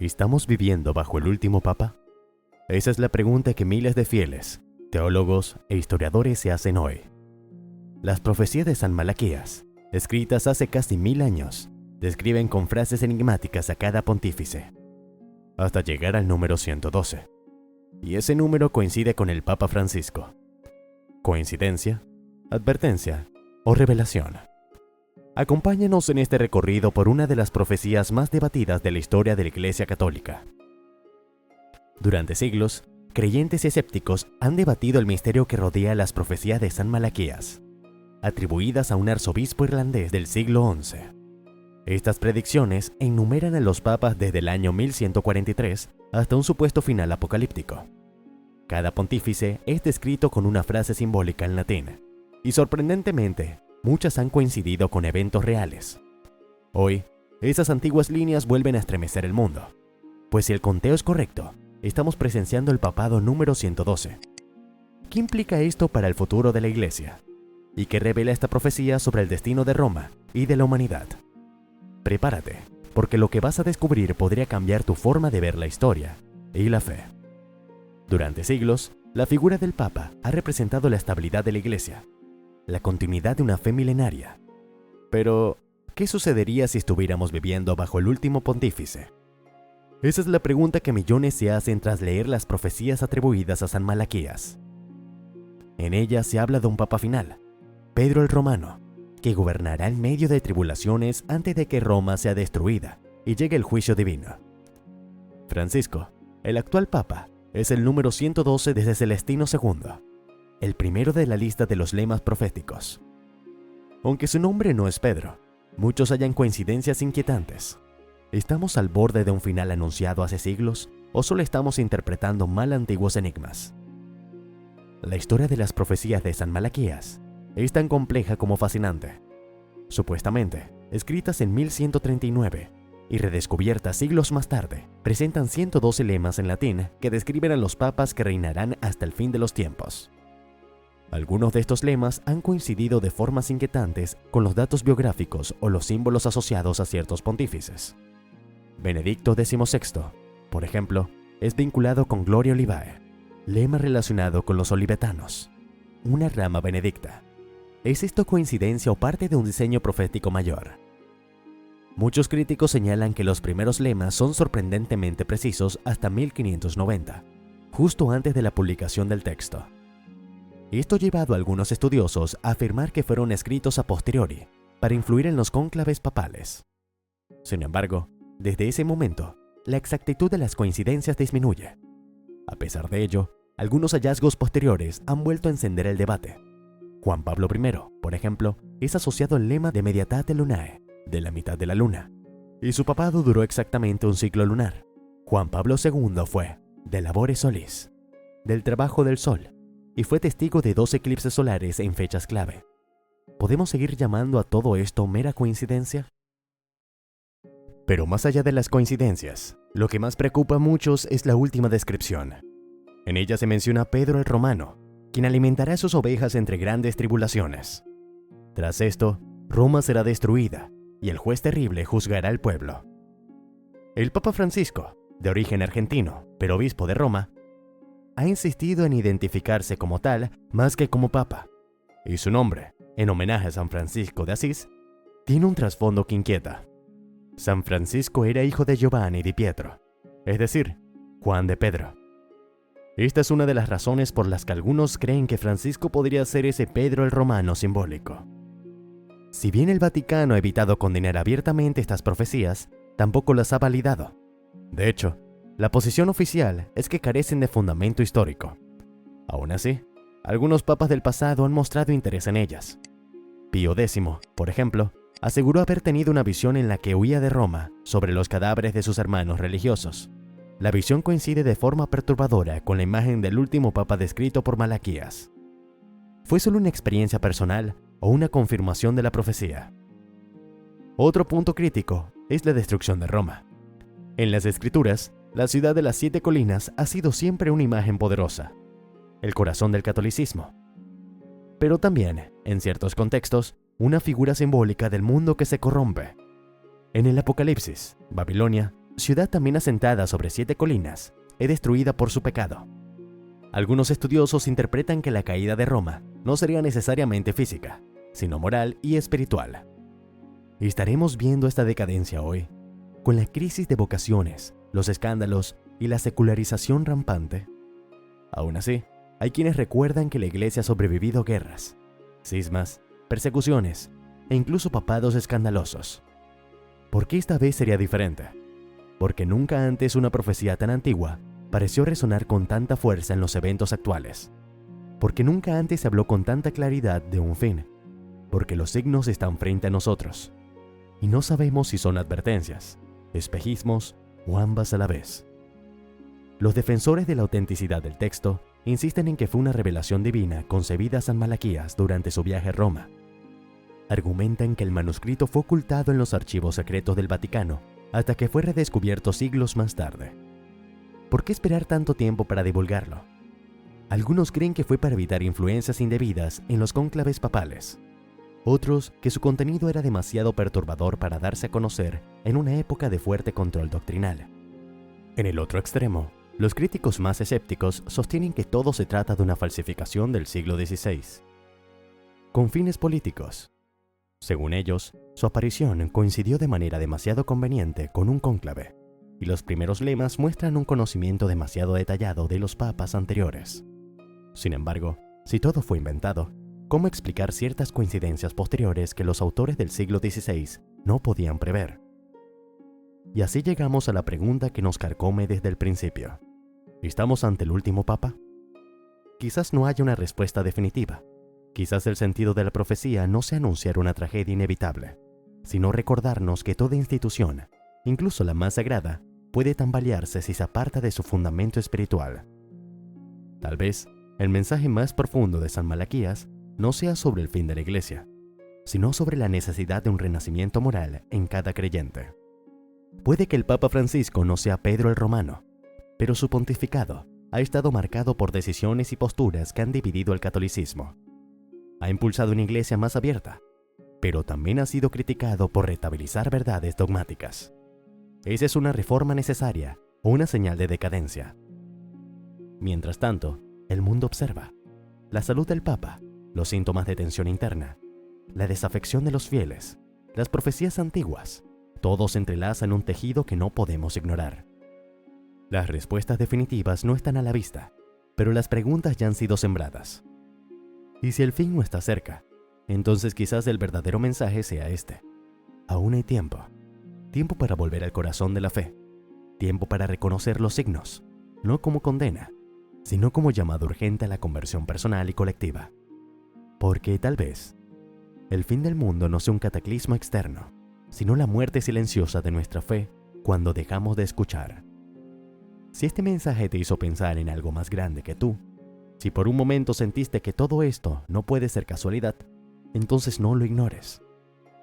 ¿Estamos viviendo bajo el último papa? Esa es la pregunta que miles de fieles, teólogos e historiadores se hacen hoy. Las profecías de San Malaquías, escritas hace casi 1000 años, describen con frases enigmáticas a cada pontífice, hasta llegar al número 112. Y ese número coincide con el Papa Francisco. ¿Coincidencia? ¿Advertencia? ¿O revelación? Acompáñenos en este recorrido por una de las profecías más debatidas de la historia de la Iglesia Católica. Durante siglos, creyentes y escépticos han debatido el misterio que rodea las profecías de San Malaquías, atribuidas a un arzobispo irlandés del siglo XI. Estas predicciones enumeran a los papas desde el año 1143 hasta un supuesto final apocalíptico. Cada pontífice es descrito con una frase simbólica en latín, y sorprendentemente, muchas han coincidido con eventos reales. Hoy, esas antiguas líneas vuelven a estremecer el mundo, pues si el conteo es correcto, estamos presenciando el papado número 112. ¿Qué implica esto para el futuro de la Iglesia? ¿Y qué revela esta profecía sobre el destino de Roma y de la humanidad? Prepárate, porque lo que vas a descubrir podría cambiar tu forma de ver la historia y la fe. Durante siglos, la figura del Papa ha representado la estabilidad de la Iglesia, la continuidad de una fe milenaria. Pero, ¿qué sucedería si estuviéramos viviendo bajo el último pontífice? Esa es la pregunta que millones se hacen tras leer las profecías atribuidas a San Malaquías. En ellas se habla de un Papa final, Pedro el Romano, que gobernará en medio de tribulaciones antes de que Roma sea destruida y llegue el juicio divino. Francisco, el actual Papa, es el número 112 desde Celestino II, el primero de la lista de los lemas proféticos. Aunque su nombre no es Pedro, muchos hallan coincidencias inquietantes. ¿Estamos al borde de un final anunciado hace siglos o solo estamos interpretando mal antiguos enigmas? La historia de las profecías de San Malaquías es tan compleja como fascinante. Supuestamente, escritas en 1139 y redescubiertas siglos más tarde, presentan 112 lemas en latín que describen a los papas que reinarán hasta el fin de los tiempos. Algunos de estos lemas han coincidido de formas inquietantes con los datos biográficos o los símbolos asociados a ciertos pontífices. Benedicto XVI, por ejemplo, es vinculado con Gloria Olivae, lema relacionado con los olivetanos, una rama benedicta. ¿Es esto coincidencia o parte de un diseño profético mayor? Muchos críticos señalan que los primeros lemas son sorprendentemente precisos hasta 1590, justo antes de la publicación del texto. Esto ha llevado a algunos estudiosos a afirmar que fueron escritos a posteriori, para influir en los cónclaves papales. Sin embargo, desde ese momento, la exactitud de las coincidencias disminuye. A pesar de ello, algunos hallazgos posteriores han vuelto a encender el debate. Juan Pablo I, por ejemplo, es asociado al lema de Mediatate Lunae, de la mitad de la luna, y su papado duró exactamente un ciclo lunar. Juan Pablo II fue de Labore Solis, del trabajo del sol, y fue testigo de 2 eclipses solares en fechas clave. ¿Podemos seguir llamando a todo esto mera coincidencia? Pero más allá de las coincidencias, lo que más preocupa a muchos es la última descripción. En ella se menciona a Pedro el Romano, quien alimentará a sus ovejas entre grandes tribulaciones. Tras esto, Roma será destruida, y el juez terrible juzgará al pueblo. El Papa Francisco, de origen argentino, pero obispo de Roma, ha insistido en identificarse como tal más que como papa, y su nombre, en homenaje a San Francisco de Asís, tiene un trasfondo que inquieta. San Francisco era hijo de Giovanni di Pietro, es decir, Juan de Pedro. Esta es una de las razones por las que algunos creen que Francisco podría ser ese Pedro el Romano simbólico. Si bien el Vaticano ha evitado condenar abiertamente estas profecías, tampoco las ha validado. De hecho, la posición oficial es que carecen de fundamento histórico. Aún así, algunos papas del pasado han mostrado interés en ellas. Pío X, por ejemplo, aseguró haber tenido una visión en la que huía de Roma sobre los cadáveres de sus hermanos religiosos. La visión coincide de forma perturbadora con la imagen del último papa descrito por Malaquías. ¿Fue solo una experiencia personal o una confirmación de la profecía? Otro punto crítico es la destrucción de Roma. En las Escrituras, la ciudad de las 7 colinas ha sido siempre una imagen poderosa, el corazón del catolicismo. Pero también, en ciertos contextos, una figura simbólica del mundo que se corrompe. En el Apocalipsis, Babilonia ciudad también asentada sobre 7 colinas, es destruida por su pecado. Algunos estudiosos interpretan que la caída de Roma no sería necesariamente física, sino moral y espiritual. ¿Y estaremos viendo esta decadencia hoy? Con la crisis de vocaciones, los escándalos y la secularización rampante. Aún así, hay quienes recuerdan que la Iglesia ha sobrevivido guerras, cismas, persecuciones e incluso papados escandalosos. ¿Por qué esta vez sería diferente? Porque nunca antes una profecía tan antigua pareció resonar con tanta fuerza en los eventos actuales. Porque nunca antes se habló con tanta claridad de un fin. Porque los signos están frente a nosotros. Y no sabemos si son advertencias, espejismos o ambas a la vez. Los defensores de la autenticidad del texto insisten en que fue una revelación divina concebida a San Malaquías durante su viaje a Roma. Argumentan que el manuscrito fue ocultado en los archivos secretos del Vaticano hasta que fue redescubierto siglos más tarde. ¿Por qué esperar tanto tiempo para divulgarlo? Algunos creen que fue para evitar influencias indebidas en los cónclaves papales. Otros que su contenido era demasiado perturbador para darse a conocer en una época de fuerte control doctrinal. En el otro extremo, los críticos más escépticos sostienen que todo se trata de una falsificación del siglo XVI, con fines políticos. Según ellos, su aparición coincidió de manera demasiado conveniente con un cónclave, y los primeros lemas muestran un conocimiento demasiado detallado de los papas anteriores. Sin embargo, si todo fue inventado, ¿cómo explicar ciertas coincidencias posteriores que los autores del siglo XVI no podían prever? Y así llegamos a la pregunta que nos carcome desde el principio. ¿Estamos ante el último papa? Quizás no haya una respuesta definitiva. Quizás el sentido de la profecía no sea anunciar una tragedia inevitable, sino recordarnos que toda institución, incluso la más sagrada, puede tambalearse si se aparta de su fundamento espiritual. Tal vez, el mensaje más profundo de San Malaquías no sea sobre el fin de la Iglesia, sino sobre la necesidad de un renacimiento moral en cada creyente. Puede que el Papa Francisco no sea Pedro el Romano, pero su pontificado ha estado marcado por decisiones y posturas que han dividido el catolicismo. Ha impulsado una iglesia más abierta, pero también ha sido criticado por retabilizar verdades dogmáticas. ¿Esa es una reforma necesaria o una señal de decadencia? Mientras tanto, el mundo observa la salud del Papa, los síntomas de tensión interna, la desafección de los fieles, las profecías antiguas. Todos se entrelazan en un tejido que no podemos ignorar. Las respuestas definitivas no están a la vista, pero las preguntas ya han sido sembradas. Y si el fin no está cerca, entonces quizás el verdadero mensaje sea este. Aún hay tiempo. Tiempo para volver al corazón de la fe. Tiempo para reconocer los signos, no como condena, sino como llamado urgente a la conversión personal y colectiva. Porque tal vez, el fin del mundo no sea un cataclismo externo, sino la muerte silenciosa de nuestra fe cuando dejamos de escuchar. Si este mensaje te hizo pensar en algo más grande que tú, si por un momento sentiste que todo esto no puede ser casualidad, entonces no lo ignores.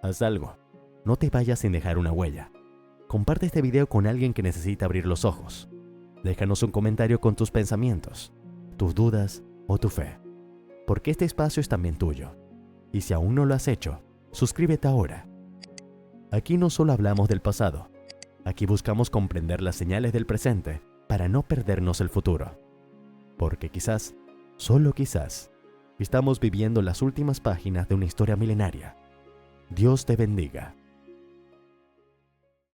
Haz algo. No te vayas sin dejar una huella. Comparte este video con alguien que necesita abrir los ojos. Déjanos un comentario con tus pensamientos, tus dudas o tu fe. Porque este espacio es también tuyo. Y si aún no lo has hecho, suscríbete ahora. Aquí no solo hablamos del pasado. Aquí buscamos comprender las señales del presente para no perdernos el futuro. Porque quizás, solo quizás, estamos viviendo las últimas páginas de una historia milenaria. Dios te bendiga.